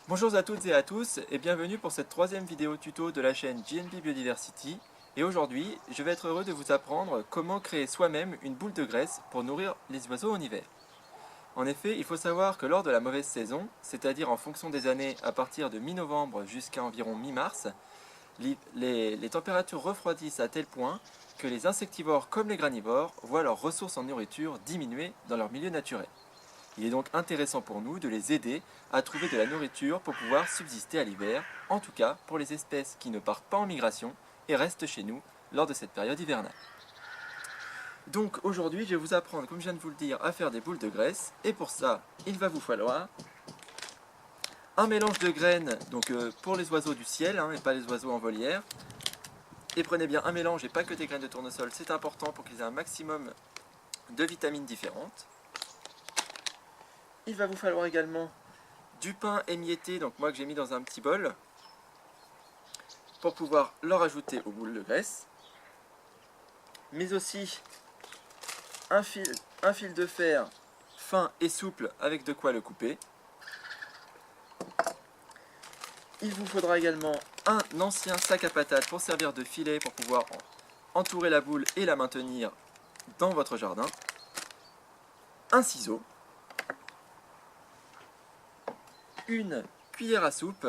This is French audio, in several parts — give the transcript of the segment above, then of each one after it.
Bonjour à toutes et à tous et bienvenue pour cette troisième vidéo tuto de la chaîne JNB Biodiversity. Et aujourd'hui, je vais être heureux de vous apprendre comment créer soi-même une boule de graisse pour nourrir les oiseaux en hiver. En effet, il faut savoir que lors de la mauvaise saison, c'est-à-dire en fonction des années à partir de mi-novembre jusqu'à environ mi-mars, les températures refroidissent à tel point que les insectivores comme les granivores voient leurs ressources en nourriture diminuer dans leur milieu naturel. Il est donc intéressant pour nous de les aider à trouver de la nourriture pour pouvoir subsister à l'hiver, en tout cas pour les espèces qui ne partent pas en migration et restent chez nous lors de cette période hivernale. Donc aujourd'hui, je vais vous apprendre, comme je viens de vous le dire, à faire des boules de graisse. Et pour ça, il va vous falloir un mélange de graines, donc pour les oiseaux du ciel et pas les oiseaux en volière. Et prenez bien un mélange et pas que des graines de tournesol, c'est important pour qu'ils aient un maximum de vitamines différentes. Il va vous falloir également du pain émietté, donc moi que j'ai mis dans un petit bol, pour pouvoir le rajouter aux boules de graisse. Mais aussi un fil de fer fin et souple avec de quoi le couper. Il vous faudra également un ancien sac à patates pour servir de filet pour pouvoir entourer la boule et la maintenir dans votre jardin. Un ciseau. Une cuillère à soupe,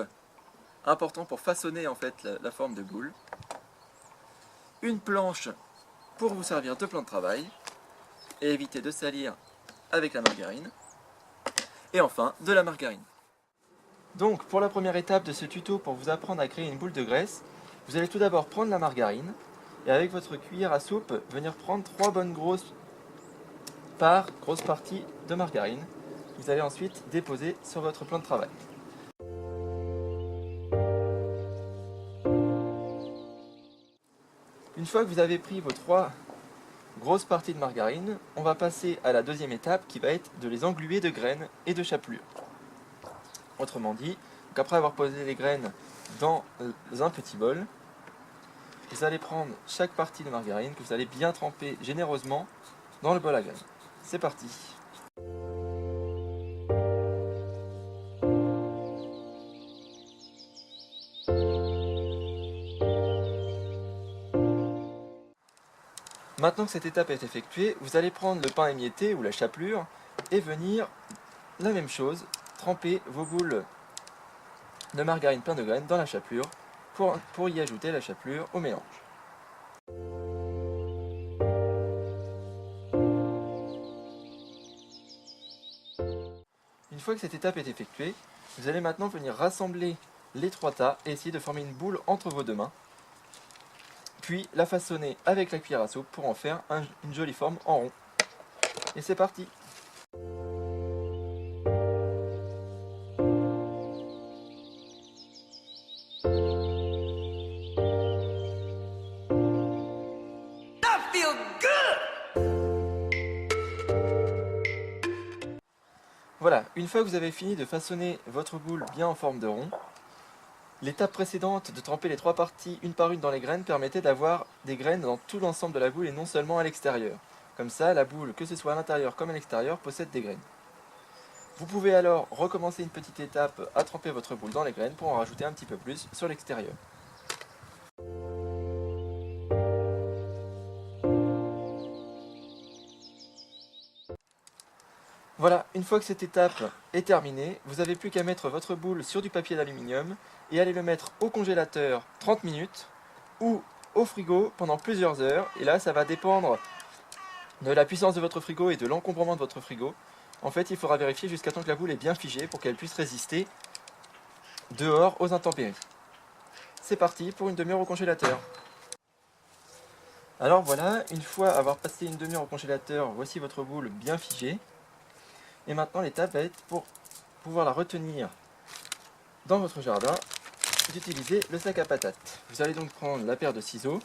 important pour façonner en fait la forme de boule. Une planche pour vous servir de plan de travail et éviter de salir avec la margarine. Et enfin, de la margarine. Donc pour la première étape de ce tuto pour vous apprendre à créer une boule de graisse, vous allez tout d'abord prendre la margarine et avec votre cuillère à soupe venir prendre 3 bonnes grosses parties de margarine. Vous allez ensuite déposer sur votre plan de travail. Une fois que vous avez pris vos 3 grosses parties de margarine, on va passer à la deuxième étape qui va être de les engluer de graines et de chapelures. Autrement dit, après avoir posé les graines dans un petit bol, vous allez prendre chaque partie de margarine que vous allez bien tremper généreusement dans le bol à graines. C'est parti! Maintenant que cette étape est effectuée, vous allez prendre le pain émietté ou la chapelure et venir, la même chose, tremper vos boules de margarine plein de graines dans la chapelure pour y ajouter la chapelure au mélange. Une fois que cette étape est effectuée, vous allez maintenant venir rassembler les 3 tas et essayer de former une boule entre vos 2 mains, puis la façonner avec la cuillère à soupe pour en faire une jolie forme en rond. Et c'est parti! Voilà, une fois que vous avez fini de façonner votre boule bien en forme de rond, l'étape précédente de tremper les 3 parties une par une dans les graines permettait d'avoir des graines dans tout l'ensemble de la boule et non seulement à l'extérieur. Comme ça, la boule, que ce soit à l'intérieur comme à l'extérieur, possède des graines. Vous pouvez alors recommencer une petite étape à tremper votre boule dans les graines pour en rajouter un petit peu plus sur l'extérieur. Voilà, une fois que cette étape est terminée, vous n'avez plus qu'à mettre votre boule sur du papier d'aluminium et aller le mettre au congélateur 30 minutes ou au frigo pendant plusieurs heures. Et là, ça va dépendre de la puissance de votre frigo et de l'encombrement de votre frigo. En fait, il faudra vérifier jusqu'à temps que la boule est bien figée pour qu'elle puisse résister dehors aux intempéries. C'est parti pour une demi-heure au congélateur. Alors voilà, une fois avoir passé une demi-heure au congélateur, voici votre boule bien figée. Et maintenant l'étape va être pour pouvoir la retenir dans votre jardin, d'utiliser le sac à patates. Vous allez donc prendre la paire de ciseaux,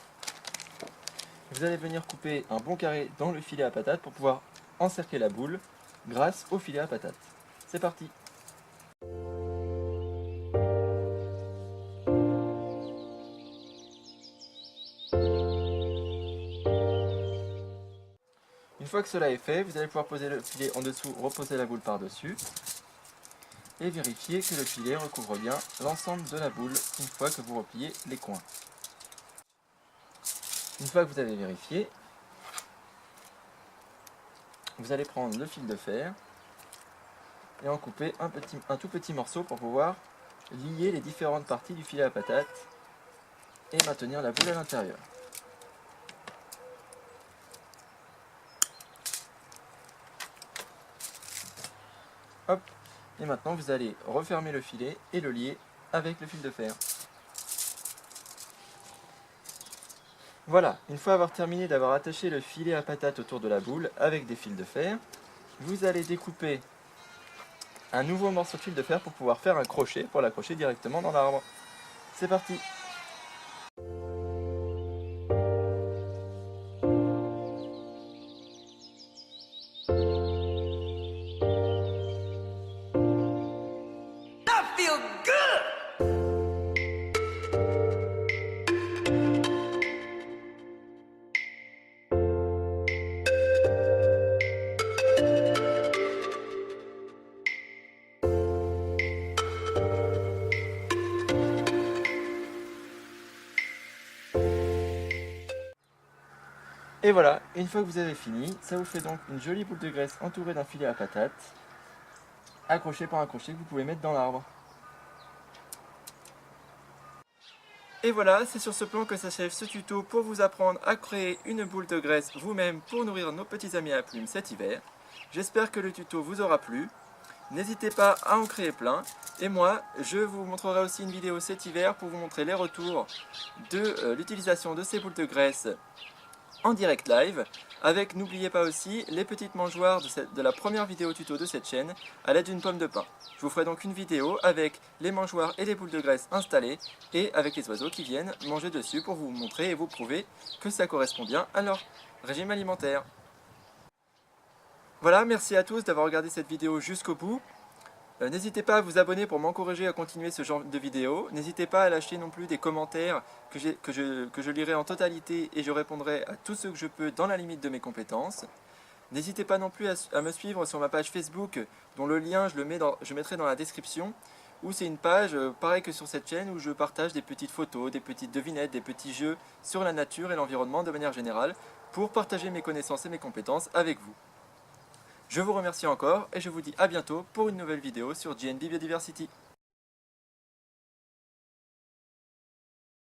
vous allez venir couper un bon carré dans le filet à patates pour pouvoir encercler la boule grâce au filet à patates. C'est parti! Une fois que cela est fait, vous allez pouvoir poser le filet en dessous, reposer la boule par-dessus. et vérifiez que le filet recouvre bien l'ensemble de la boule une fois que vous repliez les coins. Une fois que vous avez vérifié, vous allez prendre le fil de fer et en couper un tout petit morceau pour pouvoir lier les différentes parties du filet à patate et maintenir la boule à l'intérieur. Hop, et maintenant vous allez refermer le filet et le lier avec le fil de fer. Voilà, une fois avoir terminé d'avoir attaché le filet à patate autour de la boule avec des fils de fer, vous allez découper un nouveau morceau de fil de fer pour pouvoir faire un crochet pour l'accrocher directement dans l'arbre. C'est parti! Et voilà, une fois que vous avez fini, ça vous fait donc une jolie boule de graisse entourée d'un filet à patate, accroché par un crochet que vous pouvez mettre dans l'arbre. Et voilà, c'est sur ce plan que s'achève ce tuto pour vous apprendre à créer une boule de graisse vous-même pour nourrir nos petits amis à plumes cet hiver. J'espère que le tuto vous aura plu. N'hésitez pas à en créer plein. Et moi, je vous montrerai aussi une vidéo cet hiver pour vous montrer les retours de l'utilisation de ces boules de graisse en direct live, avec, n'oubliez pas aussi, les petites mangeoires de la première vidéo tuto de cette chaîne à l'aide d'une pomme de pin. Je vous ferai donc une vidéo avec les mangeoires et les boules de graisse installées et avec les oiseaux qui viennent manger dessus pour vous montrer et vous prouver que ça correspond bien à leur régime alimentaire. Voilà, merci à tous d'avoir regardé cette vidéo jusqu'au bout. N'hésitez pas à vous abonner pour m'encourager à continuer ce genre de vidéos. N'hésitez pas à lâcher non plus des commentaires que je lirai en totalité et je répondrai à tout ce que je peux dans la limite de mes compétences. N'hésitez pas non plus à me suivre sur ma page Facebook dont le lien je mettrai dans la description, où c'est une page pareil que sur cette chaîne où je partage des petites photos, des petites devinettes, des petits jeux sur la nature et l'environnement de manière générale pour partager mes connaissances et mes compétences avec vous. Je vous remercie encore et je vous dis à bientôt pour une nouvelle vidéo sur JNB Biodiversity.